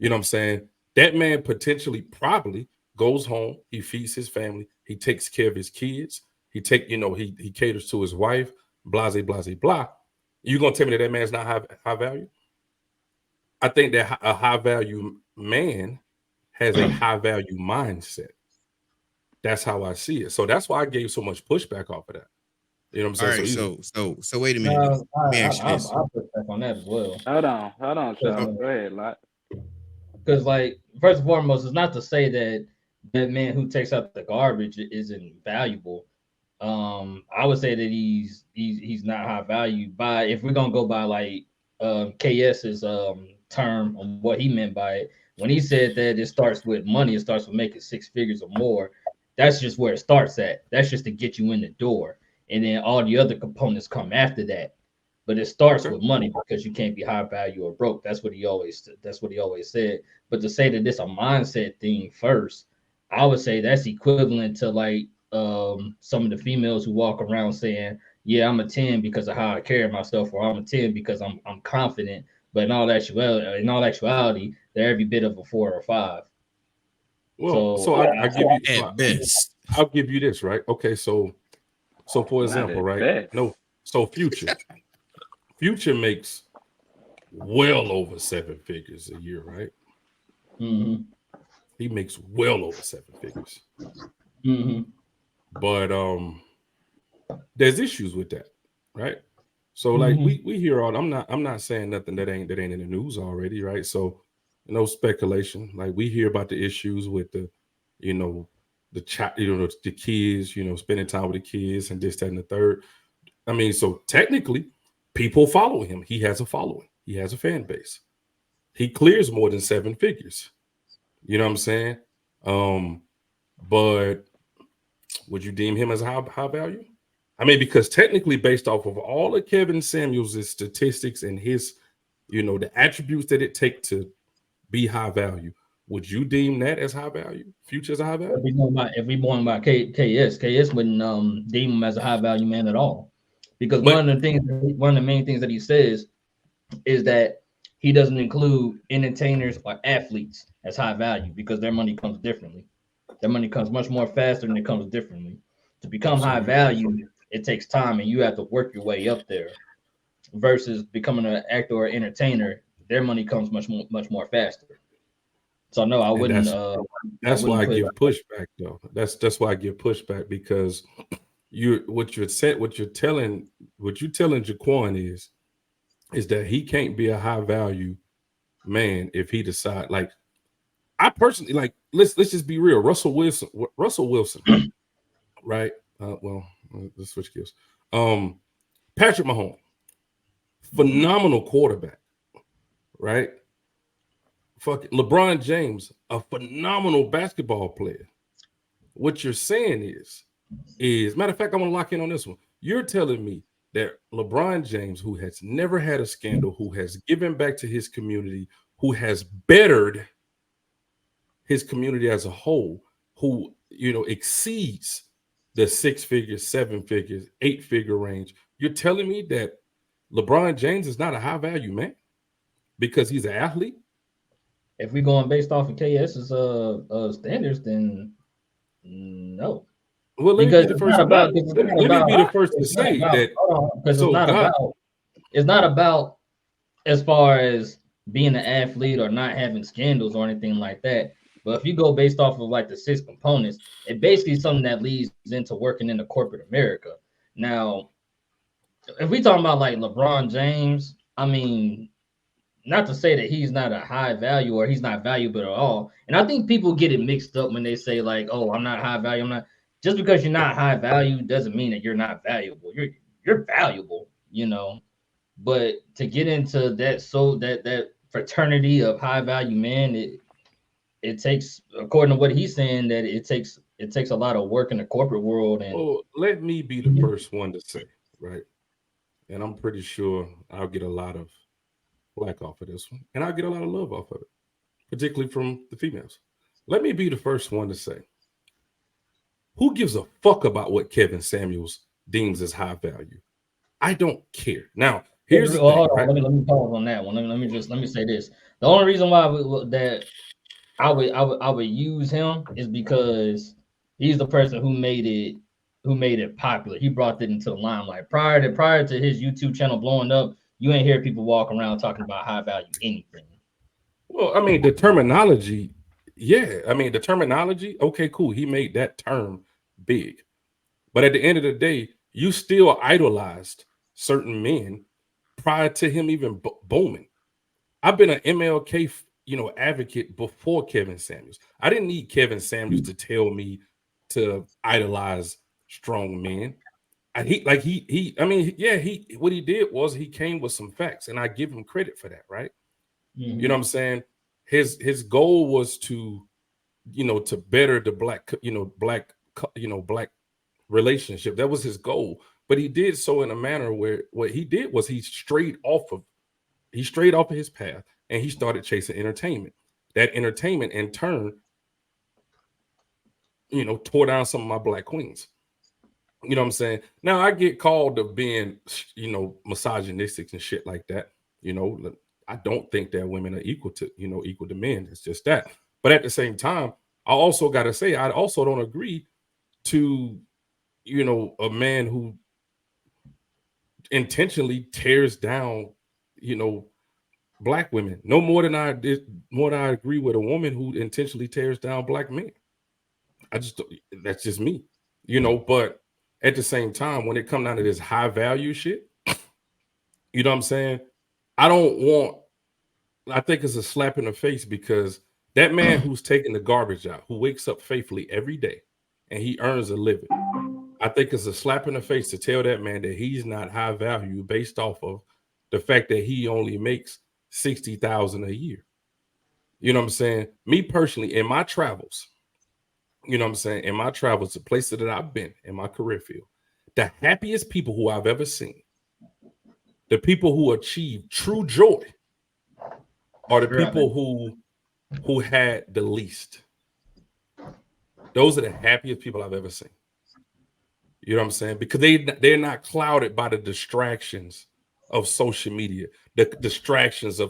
You know what I'm saying? That man potentially probably goes home, he feeds his family, he takes care of his kids, he caters to his wife, blah, blah, blah, blah. You gonna tell me that man's not high value? I think that a high value man has a high value mindset. That's how I see it. So that's why I gave so much pushback off of that. You know what I'm All saying? So right, he's so wait a minute though. Let me ask you this. I'll put back on that as well. Hold on, Because, Charles. Go ahead, Lot. like, first and foremost, it's not to say that that man who takes out the garbage isn't valuable. I would say that he's not high value. By if we're gonna go by like KS's term on what he meant by it, when he said that it starts with money, it starts with making six figures or more. That's just where it starts at. That's just to get you in the door, and then all the other components come after that. But it starts okay. with money because you can't be high value or broke. That's what he always said. But to say that this a mindset thing first, I would say that's equivalent to like some of the females who walk around saying, "Yeah, I'm a 10 because of how I carry myself," or "I'm a 10 because I'm confident." But in all actuality, they're every bit of a 4 or 5. Well, So so I give you At best. I'll give you this, right? Okay, so for Not example, at right? best. No, so Future makes well over 7 figures a year, right? mm-hmm, He makes well over 7 figures. mm-hmm, But there's issues with that, right? So like mm-hmm. we hear all I'm not saying nothing that ain't in the news already, right? So no speculation. Like we hear about the issues with you know, the kids, spending time with the kids and this, that, and the third. I mean, so technically, people follow him. He has a following. He has a fan base. He clears more than 7 figures. You know what I'm saying? Um, but would you deem him as high value? I mean, because technically, based off of all of Kevin Samuels' statistics and his, the attributes that it take to be high value, would you deem that as high value? Future as a high value? If we going by KS wouldn't deem him as a high value man at all, because But one of the main things that he says is that he doesn't include entertainers or athletes as high value because their money comes differently. Their money comes much more faster and it comes differently. To become high absolutely. value, it takes time and you have to work your way up there. Versus becoming an actor or entertainer, their money comes much more faster. So no, I And wouldn't. I that's why wouldn't I put it give like pushback though. That's why I give pushback because what you're telling Jaquan is that he can't be a high value man if he decide like I personally like let's just be real. Russell Wilson, right? Well, let's switch gears. Um, Patrick Mahomes, phenomenal quarterback, right? Fucking LeBron James, a phenomenal basketball player. What you're saying is matter of fact, I want to lock in on this one. You're telling me that LeBron James, who has never had a scandal, who has given back to his community, who has bettered his community as a whole, who exceeds the 6 figures, 7 figures, 8 figure range. You're telling me that LeBron James is not a high value man because he's an athlete? if we going based off of KS's standards, then no, Well, let me because be the it's first. not about. Because Let it's me, not let me about. be the first to It's not say about. that. Hold on, because it's So not God, about. It's not about as far as being an athlete or not having scandals or anything like that. But if you go based off of like the 6 components, it basically is something that leads into working in the corporate America. Now, if we talking about like LeBron James, I mean, not to say that he's not a high value or he's not valuable at all. And I think people get it mixed up when they say like, "Oh, I'm not high value." I'm not. Just because you're not high value doesn't mean that you're not valuable. You're valuable, But to get into that fraternity of high value men, it takes, according to what he's saying, that it takes a lot of work in the corporate world. And well, let me be the first one to say, right? And I'm pretty sure I'll get a lot of flack off of this one, and I'll get a lot of love off of it, particularly from the females. Let me be the first one to say, who gives a fuck about what Kevin Samuels deems as high value? I don't care. Now, here's the well, thing, hold on, right? let me pause on that one. Let me say this. The only reason why that I would use him is because he's the person who made it popular. He brought it into the limelight. Prior to his YouTube channel blowing up, you ain't hear people walk around talking about high value anything. Well, I mean, the terminology, yeah. I mean, the terminology, okay, cool. He made that term big. But at the end of the day, you still idolized certain men prior to him even booming. I've been an MLK, advocate before Kevin Samuels. I didn't need Kevin Samuels to tell me to idolize strong men. And I mean, yeah, what he did was he came with some facts, and I give him credit for that, right? You know what I'm saying? His goal was to, to better the black relationship. That was his goal. But he did so in a manner where what he did was he strayed off of his path and he started chasing entertainment. That entertainment in turn, tore down some of my black queens. You know what I'm saying? Now I get called of being, misogynistic and shit like that. You know, I don't think that women are equal to men. It's just that. But at the same time, I also got to say, I also don't agree to, a man who intentionally tears down, you know, black women. No more than I did, more than I agree with a woman who intentionally tears down black men. I just that's just me, but at the same time, when it comes down to this high value shit, you know what I'm saying? I don't want, I think it's a slap in the face because that man who's taking the garbage out, who wakes up faithfully every day and he earns a living, I think it's a slap in the face to tell that man that he's not high value based off of the fact that he only makes 60,000 a year. You know what I'm saying? Me personally, in my travels, in my travels, the places that I've been in my career field, the happiest people who I've ever seen, the people who achieve true joy, are the people who had the least. Those are the happiest people I've ever seen. You know what I'm saying? Because they're not clouded by the distractions of social media, the distractions of